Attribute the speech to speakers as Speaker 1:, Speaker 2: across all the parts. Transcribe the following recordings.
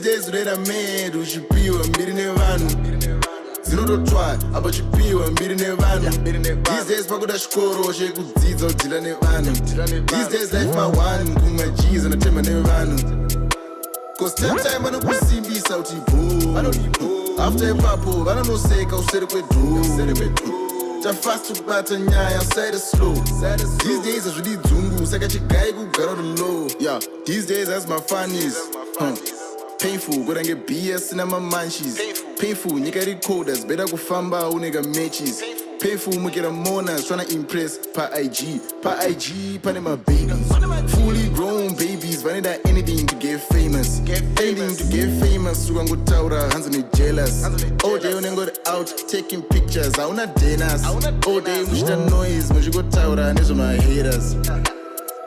Speaker 1: days rera mad uchipiwa mbiri nevanhu dzinototwa apa chipiwa mbiri nevanhu. These days pakuda chikoro chekudzidza kudhila nevanhu. These days life ma1 kumajiza natemba nevanhu. Cause time vanokusimbisa kuti bho. After ipapo vanonoseka usere kwedho. Tafast kubata nyaya side slow. These days azvidi dzungu saka chigai kugara low. Yeah, these days as my funnies. Painful kurange BS na mamanchis. Painful nyika recorders better kufamba unega matches. Painful mukira monas tryna impress pa IG pane my babies. Fully grown babies vanida anything to get famous. Anything to get famous ukangutaura hands me jealous. All day unengot out taking pictures hauna denas. All day muchita noise muchikotaura nezvo my haters.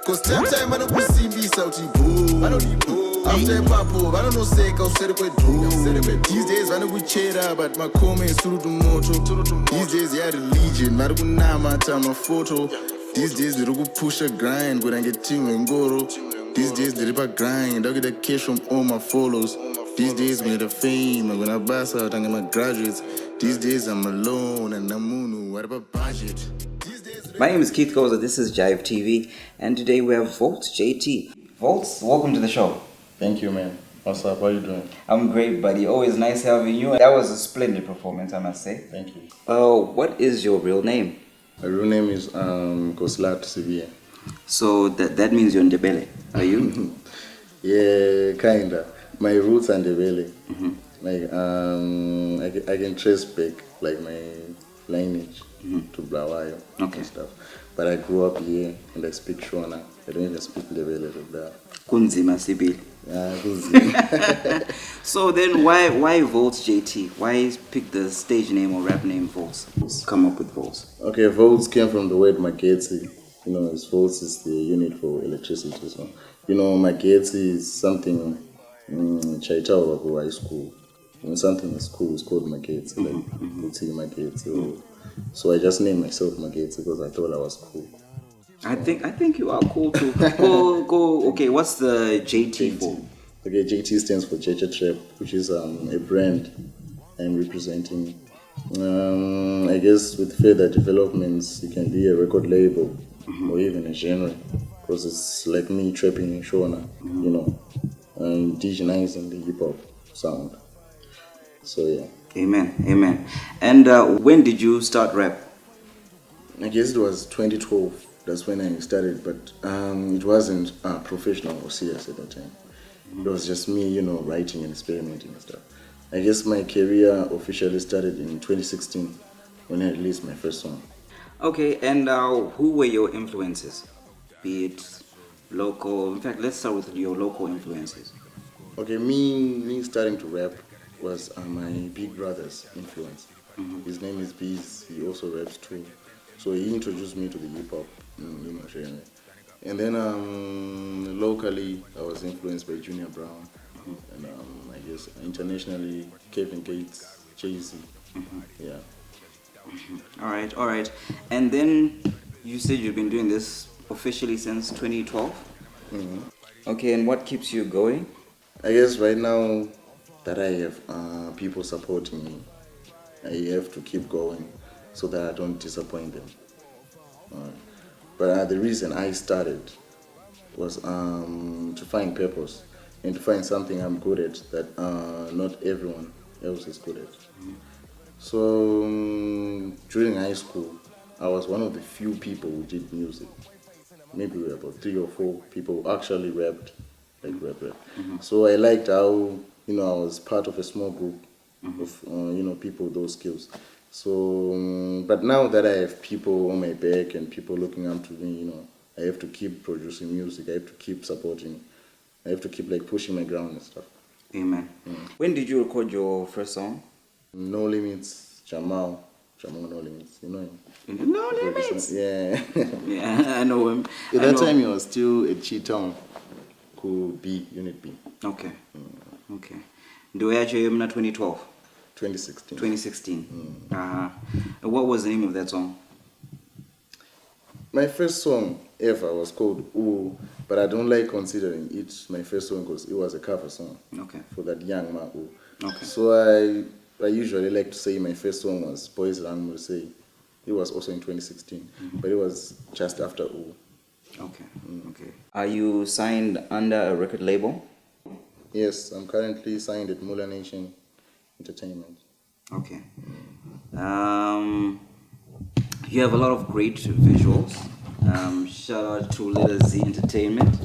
Speaker 1: Cause time vanokusimbisa kuti bho. After ipapo vanonoseka usere kwedho. These days vanokuchera but makome surutu moto. These days yeah religion vari kunamata mafoto. These days ndiri kupusha grind kurange team wengoro. These days ndiri pagrind ndakuita cash from all my follows. These days kuita fame agona basa tange my graduates. These days I'm alone and namunhu vari pabudget.
Speaker 2: My name is Keith Goza, this is Jive TV, and today we have Voltz JT. Voltz, welcome to the show.
Speaker 1: Thank you, man. What's up? How are you doing?
Speaker 2: I'm great, buddy. Always nice having you. That was a splendid performance, I must say.
Speaker 1: Thank you.
Speaker 2: What is your real name?
Speaker 1: My real name is Koslat Sivia.
Speaker 2: So that means you're Ndebele, are you?
Speaker 1: Yeah, kinda. My roots are Ndebele. Like I can trace back like my lineage to Blawayo and stuff. But I grew up here and I speak Shona. I don't even speak Ndebele to that.
Speaker 2: Kunzima Sibil.
Speaker 1: Yeah, Kunzima.
Speaker 2: So then why Voltz JT? Why pick the stage name or rap name Voltz? Come up with Voltz.
Speaker 1: Okay, Voltz came from the word Magetsi. You know, Voltz is the unit for electricity. So, you know, Magetsi is something Chaitawa high school. When something is cool, it's called Magetsi, like Uti Magetsi. So I just named myself Magetsi because I thought I was cool.
Speaker 2: I think you are cool too. Go. Okay, what's the JT for?
Speaker 1: Okay, JT stands for JT Trap, which is a brand I'm representing. I guess with further developments, it can be a record label or even a genre, because it's like me trapping in Shona, you know, and indigenizing the hip hop sound. So yeah.
Speaker 2: Amen. And when did you start rap?
Speaker 1: I guess it was 2012. That's when I started, but it wasn't professional or serious at that time. It was just me, you know, writing and experimenting and stuff. I guess my career officially started in 2016 when I released my first song.
Speaker 2: Okay, and who were your influences? Be it local. In fact, let's start with your local influences.
Speaker 1: Okay, me starting to rap was my big brother's influence. His name is Bees. He also raps too. So he introduced me to the hip hop, you know, genre. And then locally, I was influenced by Junior Brown, and I guess internationally, Kevin Gates, Jay-Z. Yeah.
Speaker 2: All right. And then you said you've been doing this officially since 2012. Okay, and what keeps you going?
Speaker 1: I guess right now that I have people supporting me, I have to keep going so that I don't disappoint them. But the reason I started was to find purpose and to find something I'm good at that not everyone else is good at. So during high school, I was one of the few people who did music. Maybe we were about 3 or 4 people who actually rapped, like rap. So I liked how, you know, I was part of a small group of, you know, people with those skills. So, but now that I have people on my back and people looking up to me, you know, I have to keep producing music. I have to keep supporting. I have to keep like pushing my ground and stuff.
Speaker 2: Amen. When did you record your first song?
Speaker 1: No Limits, Jamal No Limits, you know him?
Speaker 2: No Limits?
Speaker 1: Yeah.
Speaker 2: Yeah, I know him.
Speaker 1: At that time he was still at Cheetown, could be Unit B.
Speaker 2: Okay. Okay. Do I actually 2012?
Speaker 1: 2016.
Speaker 2: 2016. What was the name of that song?
Speaker 1: My first song ever was called Ooh, but I don't like considering it my first song because it was a cover song.
Speaker 2: Okay.
Speaker 1: For that young man. Ooh.
Speaker 2: Okay.
Speaker 1: So I usually like to say my first song was Boys Run Will Say. It was also in 2016, but it was just after Ooh.
Speaker 2: Okay. Okay. Are you signed under a record label?
Speaker 1: Yes, I'm currently signed at Mula Nation Entertainment.
Speaker 2: Okay. You have a lot of great visuals. Shout out to Little Z Entertainment.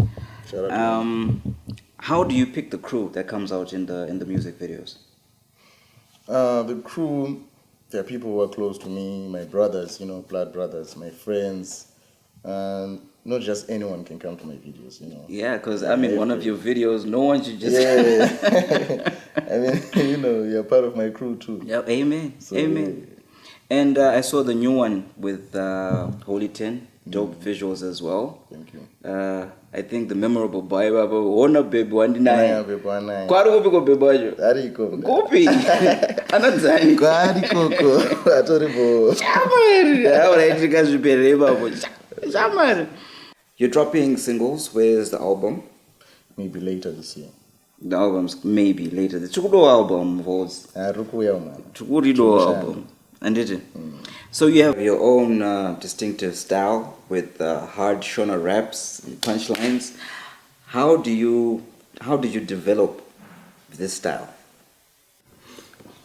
Speaker 1: Shout out to
Speaker 2: How do you pick the crew that comes out in the music videos?
Speaker 1: the crew, there are people who are close to me, my brothers, blood brothers, my friends, and not just anyone can come to my videos,
Speaker 2: Yeah, because I mean, one of your videos, no one should just.
Speaker 1: Yeah. I mean, you're part of my crew too.
Speaker 2: Yeah, amen.
Speaker 1: So,
Speaker 2: Amen. And I saw the new one with Holy 10, dope visuals as well.
Speaker 1: Thank you.
Speaker 2: I think the memorable boy baba ona baby wandinaye.
Speaker 1: Bebwana.
Speaker 2: Kwari kupi ko baby wacho?
Speaker 1: Ariko.
Speaker 2: Kupi? Anadzani.
Speaker 1: Kwari koko. Atoribo.
Speaker 2: Chamari. Auraitika zvipere babo. Chamari. You're dropping singles. Where's the album?
Speaker 1: Maybe later this year.
Speaker 2: The album's maybe later. The Chukudo album was.
Speaker 1: Rukuya man.
Speaker 2: Chukurido album. And it. So you have your own distinctive style with hard Shona raps and punchlines. How did you develop this style?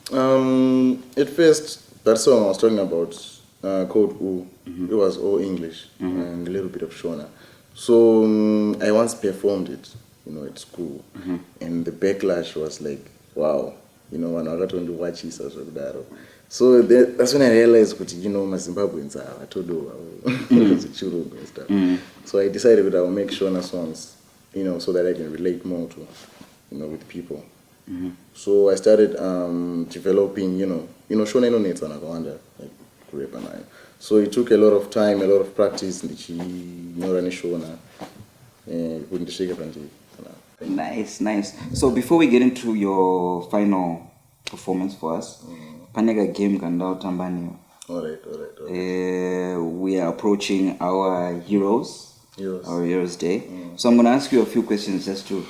Speaker 1: At first, that song I was talking about, called Ooh, it was all English and a little bit of Shona. So I once performed it, at school, and the backlash was like, wow, when I got on the watch this or that. So that's when I realized, my Zimbabweans are children and stuff. So I decided that I will make Shona songs, so that I can relate more to, with people. So I started developing, Shona needs an Rwanda, like rap and I. So it took a lot of time, a lot of practice, Shona,
Speaker 2: Nice. So before we get into your final performance for us, Panega game kanda utambani.
Speaker 1: All right.
Speaker 2: We are approaching our our Heroes Day. So I'm gonna ask you a few questions just to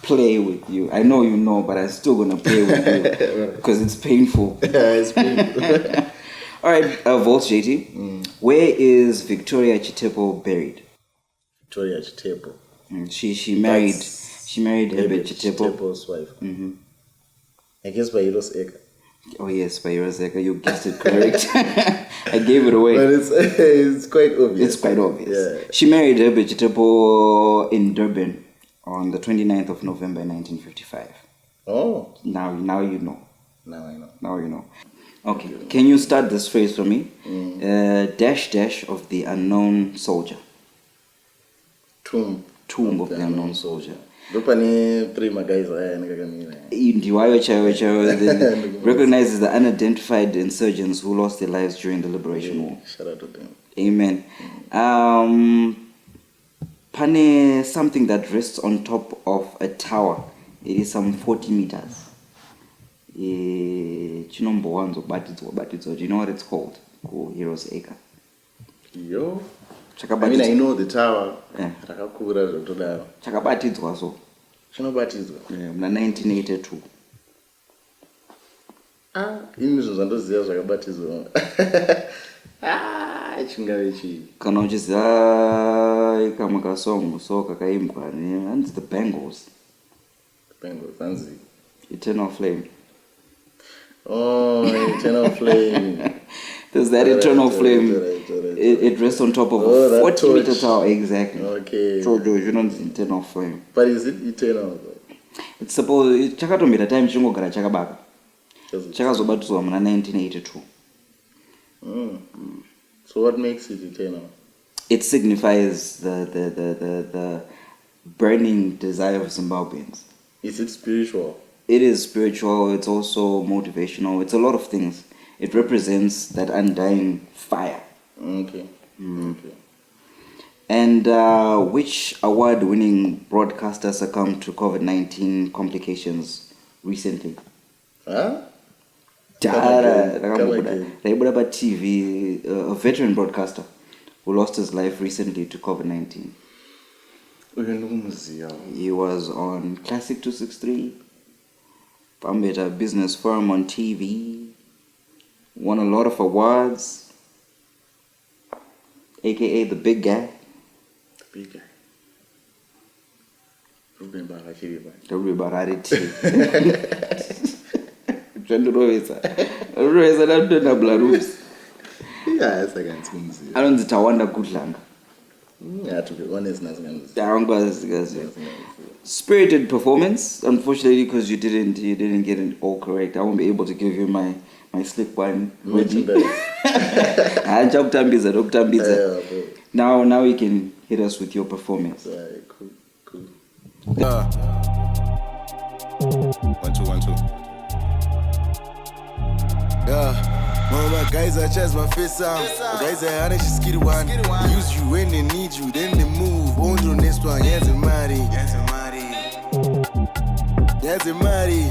Speaker 2: play with you. I know you know, but I'm still gonna play with you because it's painful.
Speaker 1: It's painful.
Speaker 2: All right, Voltz JT. Where is Victoria Chitepo buried?
Speaker 1: Victoria Chitepo.
Speaker 2: She married Herbert
Speaker 1: Chitepo's wife. I guess by Heroes Eka.
Speaker 2: Oh yes, by Heroes Eka. You guessed it correct. I gave it away.
Speaker 1: But it's quite obvious.
Speaker 2: It's quite obvious.
Speaker 1: Yeah.
Speaker 2: She married Herbert Chitepo in Durban on the 29th of November 1955.
Speaker 1: Oh.
Speaker 2: Now you know.
Speaker 1: Now I know.
Speaker 2: Okay, can you start this phrase for me? Dash of the unknown soldier. Tomb of the unknown soldier.
Speaker 1: Lopani three guys
Speaker 2: Ndiwayo chayo recognizes the unidentified insurgents who lost their lives during the Liberation War.
Speaker 1: Shout out to them.
Speaker 2: Amen. Pane something that rests on top of a tower. It is some 40 meters. Do you know what it's called? Cool, Heroes Acre.
Speaker 1: Yo. I know the tower.
Speaker 2: Yeah.
Speaker 1: Chakabatidzwa
Speaker 2: so.
Speaker 1: Chinobatidzwa.
Speaker 2: Yeah, 1982.
Speaker 1: Inizvo zvandoziva zvakabatidzwa. Chingave chii.
Speaker 2: Kana uchiziva kamwe kasong so kakaimbwa hanzi the Bangles.
Speaker 1: Hanzi
Speaker 2: Eternal Flame.
Speaker 1: Oh, Eternal Flame.
Speaker 2: There's that Eternal Flame. It rests on top of a 40-meter tower. Exactly.
Speaker 1: Okay.
Speaker 2: So you know the Eternal Flame.
Speaker 1: But is it eternal though?
Speaker 2: It's supposed chakatombira time chingogara chakabaka. Chakazobatidzwa muna 1982.
Speaker 1: So what makes it eternal?
Speaker 2: It signifies the burning desire of Zimbabweans.
Speaker 1: Is it spiritual?
Speaker 2: It is spiritual. It's also motivational. It's a lot of things. It represents that undying fire.
Speaker 1: Okay. Okay.
Speaker 2: And which award-winning broadcaster succumbed to COVID-19 complications recently?
Speaker 1: Huh?
Speaker 2: Raibuda TV, a veteran broadcaster who lost his life recently to COVID-19. He was on Classic 263, founded a business firm on TV, won a lot of awards, aka the big guy.
Speaker 3: The big guy. Ruben Barati. Yeah, it's against Mumzi.
Speaker 2: I don't Tawanda Kudlanga.
Speaker 3: Yeah, to be honest,
Speaker 2: spirited performance. Unfortunately, because you didn't get it all correct, I won't be able to give you my slip one. Now you can hit us with your performance.
Speaker 3: Cool. 1 2 1 2.
Speaker 1: Yeah. My guys are just my face out. My guys are honest, just skitty one. Use you when they need you, then they move. On to the next one, yes, and Mari. Yes, and Mari.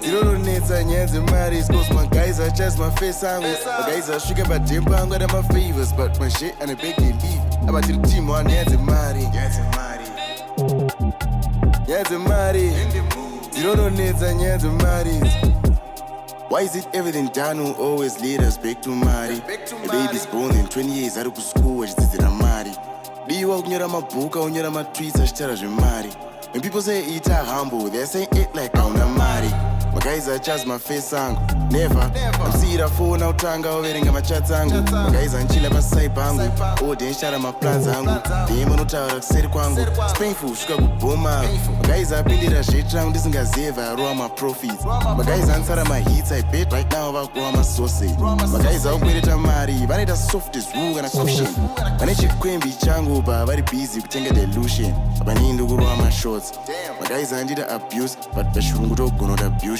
Speaker 1: You don't need to, yes, and Mari. Cause my guys are just my face out. My guys are sugar, but Jimpa, I'm got my favors. But my shit, and I beg they leave. I'm about to the team on, yes, and Mari. Yes, and Mari. You don't need to, yes, and Mari. Why is it everything done will always lead us back to Mari? A baby's born in 20 years, I go to school, I did Mari. Be you out near my book, out near my tweets, I tell you Mari. When people say eat a humble, they're saying it like I'm a Mari. My guys are just my face song. Never. I'm see the phone out tanga, wearing my chat angle. My guys are chill about side bangle. Oh, they shut up my plans angle. They ain't no tower, said Kwango. It's painful, sugar boma. My guys are building a shit round, this nigga Zeva, raw my profits. My guys answer my hits, I bet right now about raw my sausage. My guys are with it, I'm Mari. But it's the softest rule and a cushion. When it's queen be chango, but very busy, we take a delusion. But I need to go on my shorts. My guys are under abuse, but the shungu don't go not abuse.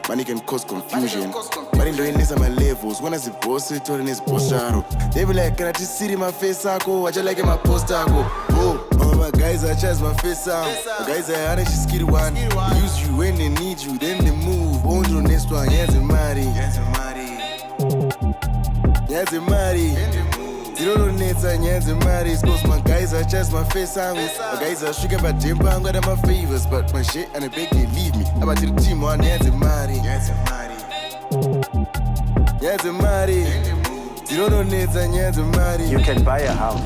Speaker 1: Money can cause confusion. But in doing this at my levels, when I see boss, it told in his boss. They be like, can I just see my face? I go, I just like my poster. Oh, my guys are just my face out. My guys are honest, just skitty one. Use you when they need you, then they move. On to the next one, yes, and Mari. Yes, and Mari. You don't need to, yes, and Mari. Cause my guys are just my face out. My guys are sugar, but Jimpa, I'm got my favors. But my shit, and I beg they leave me. I'm about to the team on, yes, and Mari. Yes, and Mari. You don't need to, yes, and Mari.
Speaker 3: You can buy a house.